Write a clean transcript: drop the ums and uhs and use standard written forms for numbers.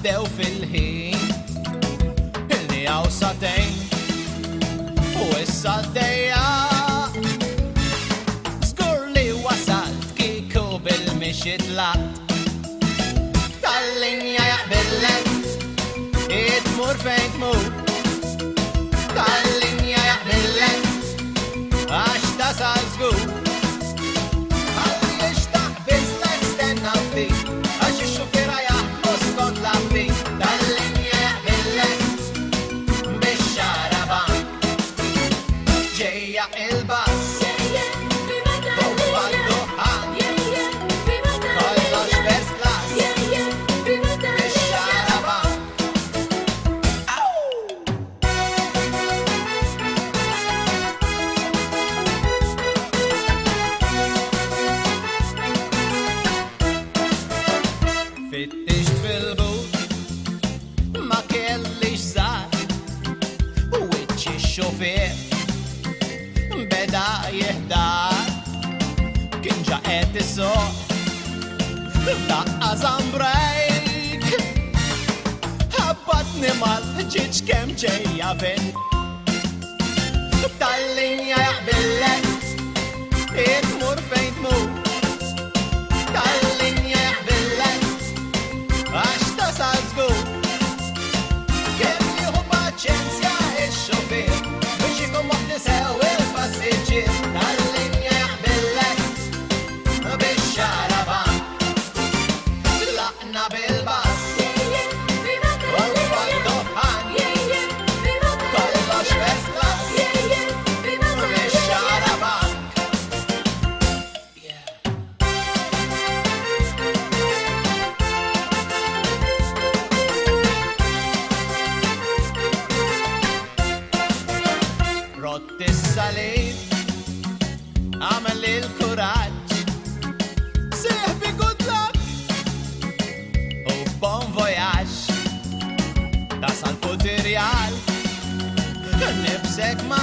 għaddew fil-ħin ilni għaw satejn u issa d-dejja żgur li wasalt kieku bil-mixi tlaqt tal-linja jaqbillek id-tmur fejn tmur tal-linja jaqbillek għax tasal żgur għalli jixtaq bizlek stenna ftit għax ix-xufiera jaħdmu skont l-abtit tal-linja jaqbillek bix-xarabank ġejja il-bass Fittixt fil-but ma kellix sar u wiċċi x-xufier beda jihdar kien ġaqet is-soq f'daqqa żambrejk ħabbatni mal-ġiġ kemm ġejja bint tal-linja jaqbillek id-tmur fejn tmur tal-linja jaqbillek għax tasal żgur kemm jieħu paċenzja x-xufier biex ikun moħħdi sew il-passiġġier tal-linja jaqbillek bix-xarabank tlaqna bil-bass u fad-duħan kollox first class bix-xarabank. Rott is-salib għamel il-kuraġġ sieħbi good luck u bon voyage tasal futirjal nifsek ma